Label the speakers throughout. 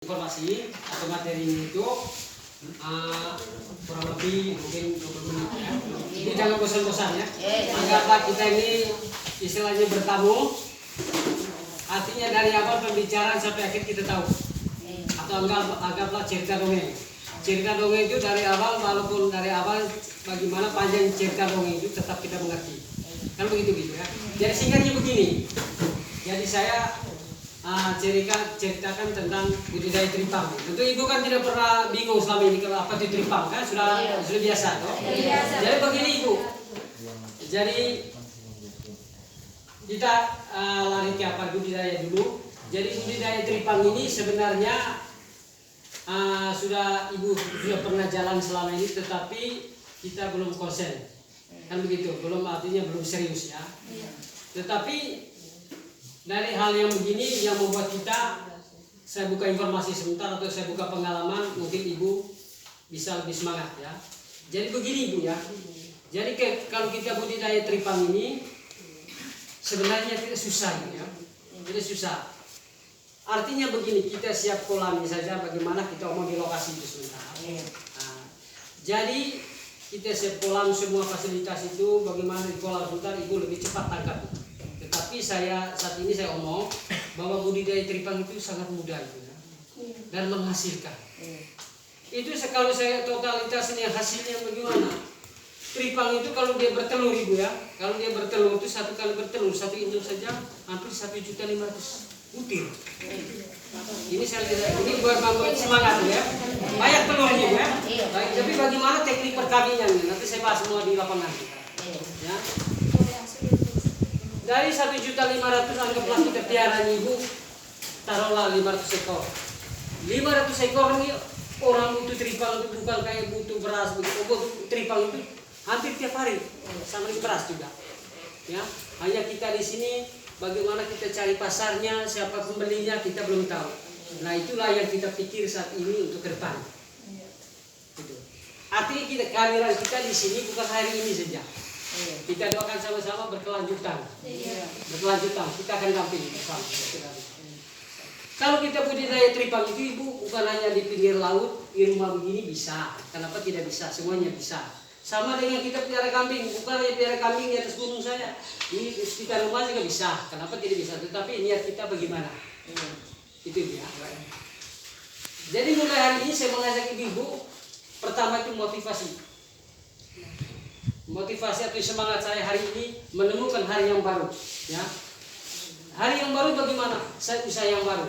Speaker 1: Informasi atau materi itu kurang lebih mungkin 20 menit ya. Jadi jangan bosan-bosan ya. Anggaplah kita ini istilahnya bertamu. Artinya dari awal pembicaraan sampai akhir kita tahu. Atau anggaplah cerita dongeng. Cerita dongeng itu dari awal, walaupun dari awal bagaimana panjang cerita dongeng itu tetap kita mengerti. Kan begitu gitu ya. Jadi singkatnya begini. Jadi saya ceritakan tentang budidaya teripang. Tentu ibu kan tidak pernah bingung selama ini kalau apa itu teripang kan sudah biasa toh. Jadi begini ibu. Jadi kita lari ke apa budidaya dulu. Jadi budidaya teripang ini sebenarnya ibu sudah pernah jalan selama ini, tetapi kita belum konsen. Kan begitu, belum artinya belum serius ya. Tetapi dari hal yang begini yang membuat saya buka informasi sebentar atau saya buka pengalaman, mungkin ibu bisa lebih semangat ya. Jadi begini ibu ya. Jadi kalau kita budidaya teripang ini sebenarnya tidak susah ya. Tidak susah. Artinya begini, kita siap kolami saja bagaimana kita omong di lokasi itu sebentar. Jadi kita siap kolam semua fasilitas itu, bagaimana di kolam sebentar ibu lebih cepat tangkap. Tapi saya saat ini saya omong bahwa budidaya teripang itu sangat mudah itu ya, dan menghasilkan. Itu kalau saya totalitasnya hasilnya bagaimana? Teripang itu kalau dia bertelur ibu ya, kalau dia bertelur itu satu kali bertelur satu induk saja hampir 1.500.000 butir. Ini saya lihat, ini buat membuat semangat ya. Banyak telurnya ya. Baik, tapi bagaimana teknik perkawinannya? Nanti saya bahas semua di lapangan kita. Ya. Dari 1.500.000 anggaplah kita piara ibu, taruhlah 500 ekor. 500 ekor ini orang butuh teripang itu bukan kayak butuh beras begitu. Butuh teripang itu hampir tiap hari sama dengan beras juga. Ya, hanya kita di sini bagaimana kita cari pasarnya, siapa pembelinya kita belum tahu. Nah itulah yang kita pikir saat ini untuk ke depan. Gitu. Artinya kehadiran kita di sini bukan hari ini saja. Kita doakan sama-sama berkelanjutan. Berkelanjutan, kita akan dampingi bersama. Kalau kita budidaya teripang itu ibu bukan hanya di pinggir laut, di rumah begini bisa. Kenapa tidak bisa? Semuanya bisa. Sama dengan kita pelihara kambing, bukan hanya pelihara kambing di atas gunung saya. Di sekitar rumah juga bisa. Kenapa tidak bisa? Tetapi niat kita bagaimana? Itu dia. Jadi mulai hari ini saya mengajak ibu, pertama itu motivasi. Motivasi atau semangat saya hari ini menemukan hari yang baru ya. Hari yang baru bagaimana? Saya usaha yang baru.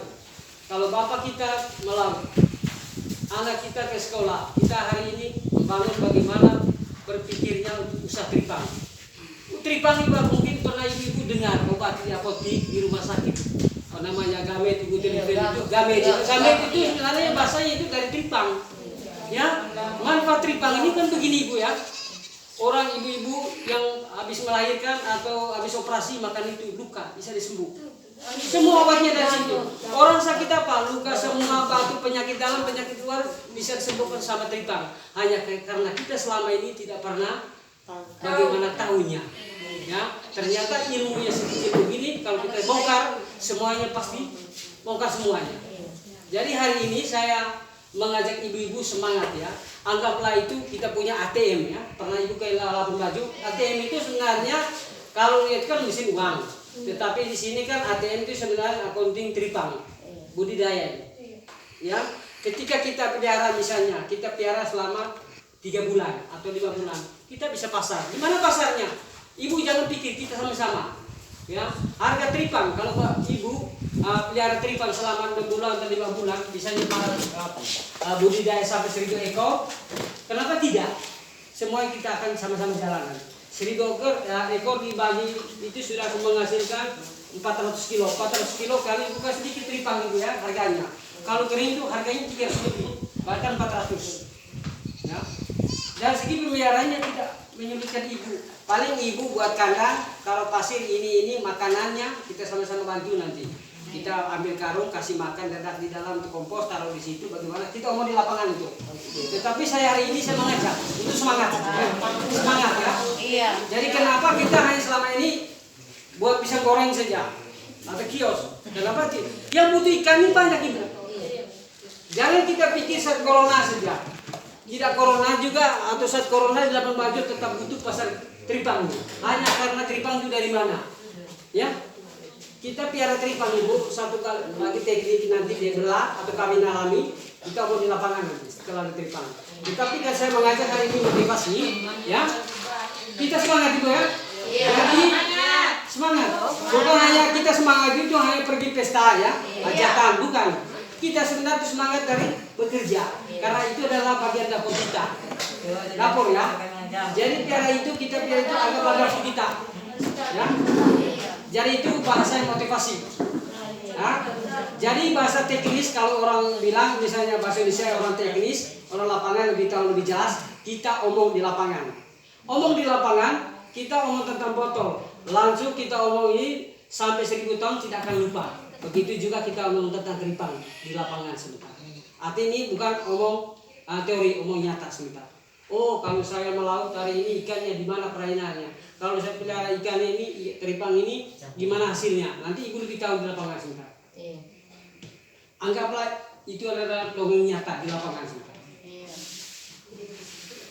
Speaker 1: Kalau bapak kita melaut, anak kita ke sekolah, kita hari ini membangun bagaimana berpikirnya untuk usaha teripang. Teripang itu mungkin pernah ibu dengar obat di apotek di rumah sakit. Apa namanya gamet ibu delivery itu gamet. Gamet itu sebenarnya bahasanya itu dari teripang. Ya, manfaat teripang ini kan begini ibu ya. Orang ibu-ibu yang habis melahirkan atau habis operasi makan itu luka bisa disembuh. Semua obatnya dari situ. Orang sakit apa? Luka semua, batu, penyakit dalam, penyakit luar bisa disembuhkan sama teripang. Hanya karena kita selama ini tidak pernah bagaimana tahunya. Ya, ternyata ilmunya sedikit begini kalau kita bongkar semuanya pasti bongkar semuanya. Jadi hari ini saya mengajak ibu-ibu semangat ya. Anggaplah itu kita punya ATM ya. Pernah ibu ke Labuan Bajo? ATM itu sebenarnya kalau itu kan mesin uang. Tetapi di sini kan ATM itu sebenarnya accounting teripang budidaya. Ya, ketika kita pelihara misalnya, kita pelihara selama 3 bulan atau 5 bulan, kita bisa pasar. Di mana pasarnya? Ibu jangan pikir kita sama-sama. Ya, harga teripang kalau ibu pelihara teripang selama 6 bulan atau 5 bulan bisa budidaya sampai 1.000 ekor. Kenapa tidak? Semua kita akan sama-sama jalan. 1.000 ekor dibagi itu sudah menghasilkan 400 kilo. 400 kilo kali bukan sedikit teripang itu ya harganya. Kalau kering itu harganya 300 lebih, bahkan 400. Ya. Dan segi pemeliharaannya tidak menyulitkan ibu. Paling ibu buat kandang, kalau pasir ini makanannya kita sama-sama bantu nanti. Kita ambil karung, kasih makan, dadak di dalam untuk kompos, taruh di situ. Bagaimana? Kita omong di lapangan itu. Tetapi saya hari ini saya mengajak itu semangat, semangat ya. Iya. Jadi kenapa kita hanya selama ini buat pisang goreng saja atau kios? Kenapa? Yang butuh ikan ini banyak ibu. Jangan kita pikir saat corona saja. Tidak corona juga atau saat corona di lapangan baju tetap butuh pasar teripang. Hanya karena teripang itu dari mana? Ya, kita piara teripang ibu satu kali lagi teknik nanti dia belah atau kami alami kita mau di lapangan nanti setelah ada teripang. Tetapi kan saya mengajak hari ini motivasi, ya kita semangat ibu ya. Jadi semangat. Bukan hanya kita semangat itu hanya pergi pesta ya, hajatan bukan. Kita sebenarnya semangat dari bekerja karena itu adalah bagian dapur kita, dapur ya. Jadi piara itu kita piara itu agak dapur kita, ya. Jadi itu bahasa yang motivasi. Ya. Jadi bahasa teknis kalau orang bilang misalnya bahasa Indonesia orang teknis, orang lapangan lebih tahu lebih jelas. Kita omong di lapangan, omong di lapangan kita omong tentang botol, langsung kita omongin sampai 1000 tahun tidak akan lupa. Begitu juga kita omong tentang teripang di lapangan sebentar. Artinya ini bukan omong teori, omong nyata sebentar. Oh, kalau saya melaut hari ini ikannya di mana perairannya? Kalau saya pelihara ikan ini, teripang ini, gimana hasilnya? Nanti ibu lebih tahu di lapangan sebentar. Anggaplah itu adalah dongeng nyata di lapangan sebentar.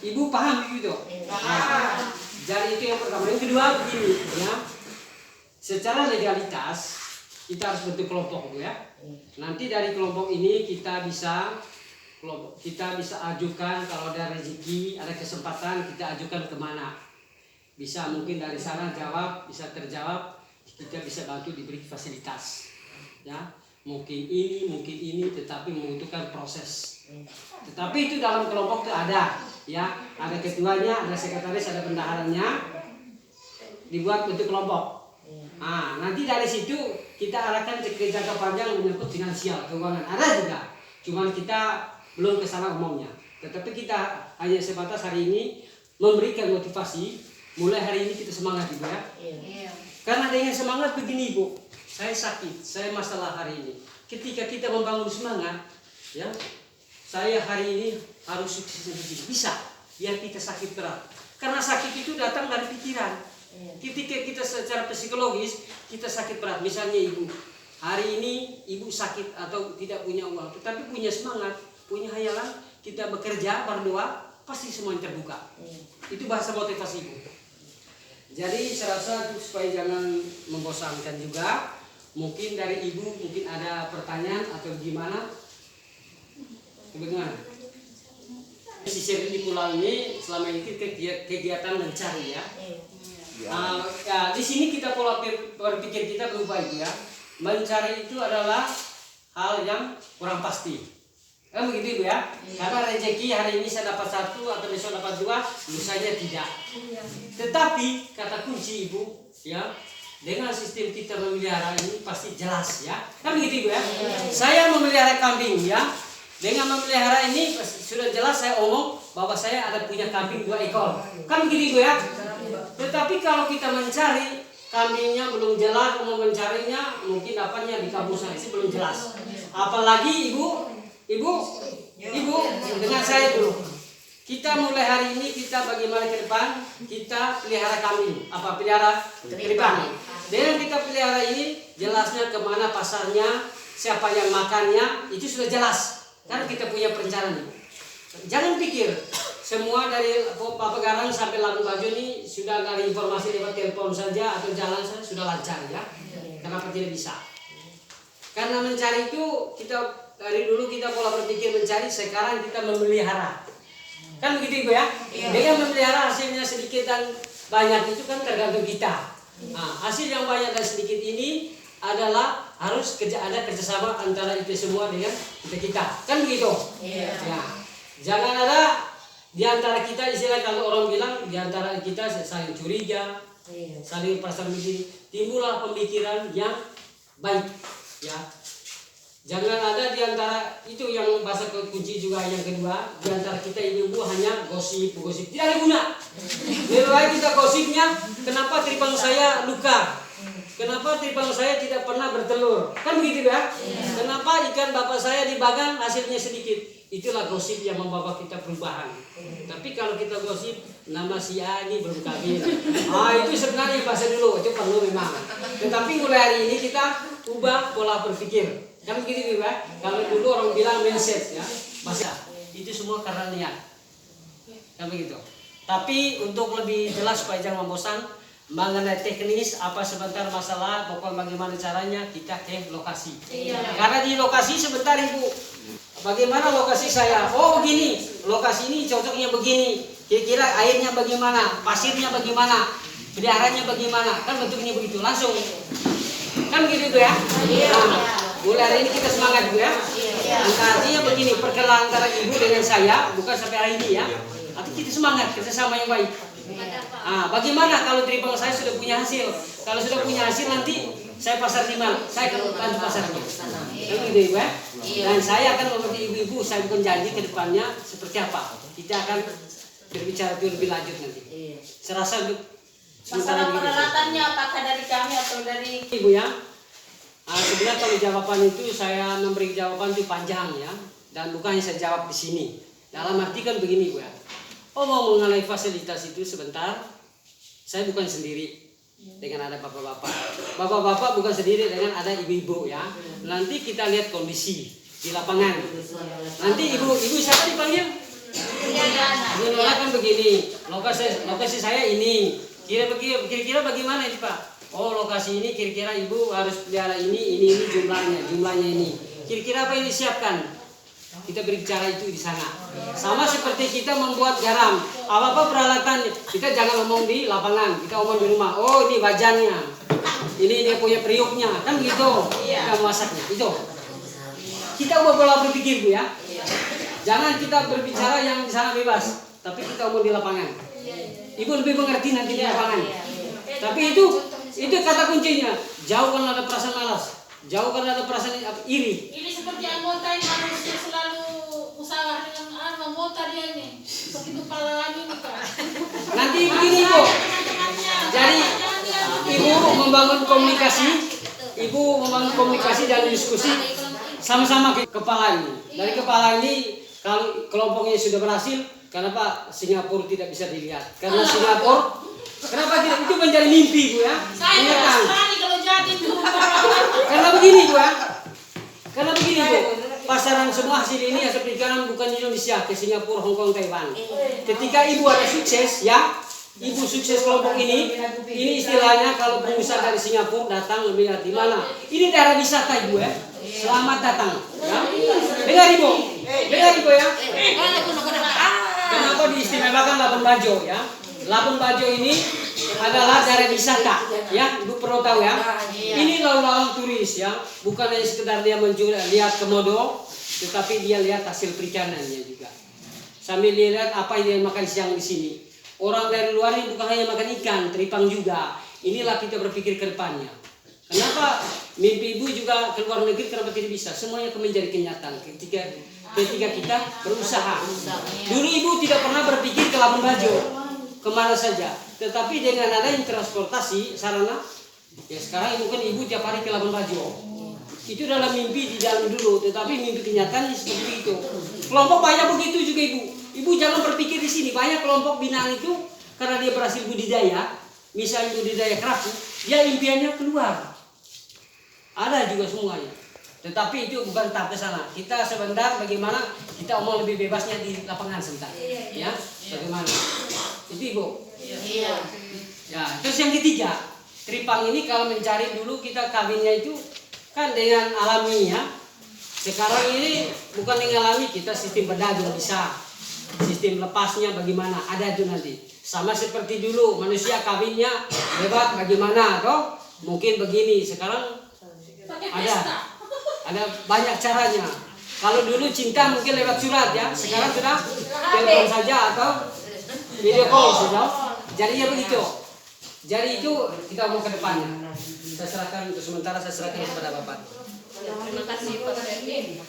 Speaker 1: Ibu paham begitu? Paham. Jadi itu yang pertama. Yang kedua begini, ya. Secara legalitas kita harus bentuk kelompok ya. Nanti dari kelompok ini kita bisa ajukan kalau ada rezeki, ada kesempatan kita ajukan kemana. Bisa mungkin dari sana jawab, bisa terjawab, kita bisa bantu diberi fasilitas. Ya, mungkin ini, tetapi membutuhkan proses. Tetapi itu dalam kelompok itu ada, ya, ada ketuanya, ada sekretaris, ada bendaharanya, dibuat bentuk kelompok. Nah, nanti dari situ kita arahkan ke jangka panjang menyangkut finansial, keuangan ada juga. Cuman kita belum ke sana umumnya. Tetapi kita hanya sebatas hari ini memberikan motivasi. Mulai hari ini kita semangat juga ya. Karena dengan semangat begini ibu, saya sakit, saya masalah hari ini. Ketika kita membangun semangat, ya, saya hari ini harus sukses begini. Bisa, biar kita sakit berat. Karena sakit itu datang dari pikiran. Ketika kita secara psikologis kita sakit berat, misalnya ibu hari ini ibu sakit atau tidak punya uang, tetapi punya semangat, punya hayalan, kita bekerja berdoa, pasti semuanya terbuka. Itu bahasa motivasi ibu. Jadi saya rasa supaya jangan membosankan juga, mungkin dari ibu mungkin ada pertanyaan atau gimana? Bagaimana? Sisir di pulau ini selama ini kegiatan mencari ya. Di sini kita pola berpikir kita berubah itu ya. Mencari itu adalah hal yang kurang pasti. Kan begitu ibu ya? Karena rezeki hari ini saya dapat 1 atau besok dapat 2, lusanya tidak. Tetapi kata kunci ibu ya, dengan sistem kita memelihara ini pasti jelas ya. Kan begitu ibu ya? Saya memelihara kambing ya. Dengan memelihara ini sudah jelas saya omong bahwa saya ada punya kambing 2 ekor. Kan begitu ibu ya? Tetapi kalau kita mencari kambingnya belum jelas, mau mencarinya mungkin dapatnya di kampung saya sih belum jelas. Apalagi ibu dengan saya dulu. Kita mulai hari ini kita bagaimana ke depan kita pelihara kambing, pelihara teripang. Dengan kita pelihara ini jelasnya kemana pasarnya, siapa yang makannya itu sudah jelas. Karena kita punya perencanaan. Jangan pikir semua dari Papagarang sampai Labuan Bajo ini sudah dari informasi lewat telepon saja atau jalan saja sudah lancar ya. Kenapa tidak bisa? Karena mencari itu kita dari dulu kita pola berpikir mencari, sekarang kita memelihara. Kan begitu ibu ya? Dengan memelihara hasilnya sedikit dan banyak itu kan tergantung kita. Nah, hasil yang banyak dan sedikit ini adalah harus ada kerjasama antara itu semua dengan kita. Kan begitu? Ya. Jangan ada di antara kita istilah kalau orang bilang di antara kita saling curiga, saling pasang begini, timbullah pemikiran yang baik, ya. Jangan ada di antara itu yang bahasa kunci juga yang kedua, di antara kita ibu-ibu hanya gosip tidak ada guna. Lebih baik kita gosipnya, kenapa tripang saya luka? Kenapa tripang saya tidak pernah bertelur? Kan begitu ya? Kenapa ikan bapak saya dibagang hasilnya sedikit? Itulah gosip yang membawa kita perubahan. Tapi kalau kita gosip nama si A ini belum kawin, itu sebenarnya bahasa dulu itu perlu memang. Tetapi mulai hari ini kita ubah pola berpikir. Kan begitu juga. Kalau dulu orang bilang mindset ya, masa itu semua karena niat. Kan begitu. Tapi untuk lebih jelas supaya jangan bosan mengenai teknis apa sebentar masalah pokok bagaimana caranya kita ke lokasi. Karena di lokasi sebentar Ibu, bagaimana lokasi saya? Oh begini, lokasi ini cocoknya begini. Kira-kira airnya bagaimana, pasirnya bagaimana, peliharanya bagaimana, kan bentuknya begitu langsung. Kan begitu ya? Nah, mulai hari ini kita semangat Bu ya. Artinya begini, perkenalan antara Ibu dengan saya bukan sampai hari ini ya. Tapi kita semangat, kerjasama yang baik. Nah, bagaimana kalau tripang saya sudah punya hasil? Kalau sudah punya hasil nanti saya pasar di mana? Saya akan bantu pasarnya. Kan begitu ya? Dan saya akan membantu ibu-ibu, saya bukan janji ke depannya seperti apa. Kita akan berbicara lebih lanjut nanti. Serasa untuk
Speaker 2: masalah peralatannya apakah dari kami atau dari
Speaker 1: Ibu ya? Sebenarnya kalau jawaban itu saya memberi jawaban itu panjang ya, dan bukan hanya saya jawab di sini. Dalam arti kan begini Bu ya. Oh mau mengenai fasilitas itu sebentar, saya bukan sendiri dengan ada bapak-bapak. Bapak-bapak bukan sendiri dengan ada ibu-ibu ya. Nanti kita lihat kondisi di lapangan. Nanti ibu siapa dipanggil? Ini kan begini, lokasi saya ini. Kira-kira bagaimana ini Pak? Oh lokasi ini kira-kira ibu harus pelihara ini jumlahnya ini. Kira-kira apa yang disiapkan? Kita berbicara itu di sana. Sama seperti kita membuat garam, apa peralatannya. Kita jangan ngomong di lapangan, kita ngomong di rumah. Oh ini wajannya, ini dia punya periuknya, kan gitu. Kita masaknya itu. Kita ubah pola berpikir Bu ya. Jangan kita berbicara yang di sana bebas, tapi kita ngomong di lapangan. Ibu lebih mengerti nanti di lapangan. Tapi itu kata kuncinya. Jauhkan ada perasaan malas, jauhkan ada perasaan iri.
Speaker 2: ini seperti anggota yang harus selalu usaha dengan anggota dia ini seperti kepala ini bukan.
Speaker 1: Nanti begini Bu. Jadi ibu membangun komunikasi dan diskusi sama-sama ke kepala ini. Dari kepala ini kalau kelompoknya sudah berhasil, kenapa Singapura tidak bisa dilihat? Karena Singapura, kenapa tidak itu menjadi mimpi Bu ya?
Speaker 2: Saya kalau jadi itu.
Speaker 1: Karena begini Bu ya. Karena begini Bu. Pasaran semua hasil ini hasil perikanan bukan Indonesia, ke Singapura, Hong Kong, Taiwan. Ketika ibu ada sukses ya, ibu sukses kelompok ini istilahnya kalau pengusaha dari Singapura datang melihat di mana. Ini daerah wisata Ibu ya. Selamat datang ya. Dengar Ibu ya. Kenapa diistimewakan Labuan Bajo ya? Labuan Bajo ini adalah daerah wisata ya, Ibu perlu tahu ya. Ini lalu-lalang turis ya, bukan hanya sekedar dia lihat komodo, tetapi dia lihat hasil perikanannya juga. Sambil lihat apa yang dia makan siang di sini. Orang dari luar ini bukan hanya makan ikan, teripang juga. Inilah kita berpikir ke depannya. Kenapa mimpi ibu juga ke luar negeri, kenapa tidak bisa? Semuanya akan menjadi kenyataan ketika kita berusaha. Dulu ibu tidak pernah berpikir ke Labuan Bajo, kemana saja. Tetapi dengan adanya transportasi sarana, ya sekarang mungkin ibu tiap hari ke Labuan Bajo. Itu adalah mimpi di dalam dulu, tetapi mimpi kenyataannya seperti itu. Kelompok banyak begitu juga Ibu. Ibu jangan berpikir di sini, banyak kelompok binaan itu karena dia berhasil budidaya, misalnya budidaya kerapu, dia impiannya keluar. Ada juga semuanya. Tetapi itu bukan tahap ke sana. Kita sebentar bagaimana kita omong lebih bebasnya di lapangan sebentar. Ya, bagaimana? Itu Ibu. Ya, terus yang ketiga, tripang ini kalau mencari dulu kita kawinnya itu kan dengan alaminya. Sekarang ini bukan dengan alami, kita sistem bedah juga bisa. Sistem lepasnya bagaimana? Ada itu nanti. Sama seperti dulu manusia kawinnya bebas bagaimana toh? Mungkin begini, sekarang ada banyak caranya. Kalau dulu cinta mungkin lewat surat ya, sekarang sudah telepon saja atau video call sudah. Jadi ya begitu. Jadi itu kita mau ke depannya. Saya serahkan untuk sementara, saya serahkan kepada Bapak.
Speaker 2: Terima kasih Pak Ferdi.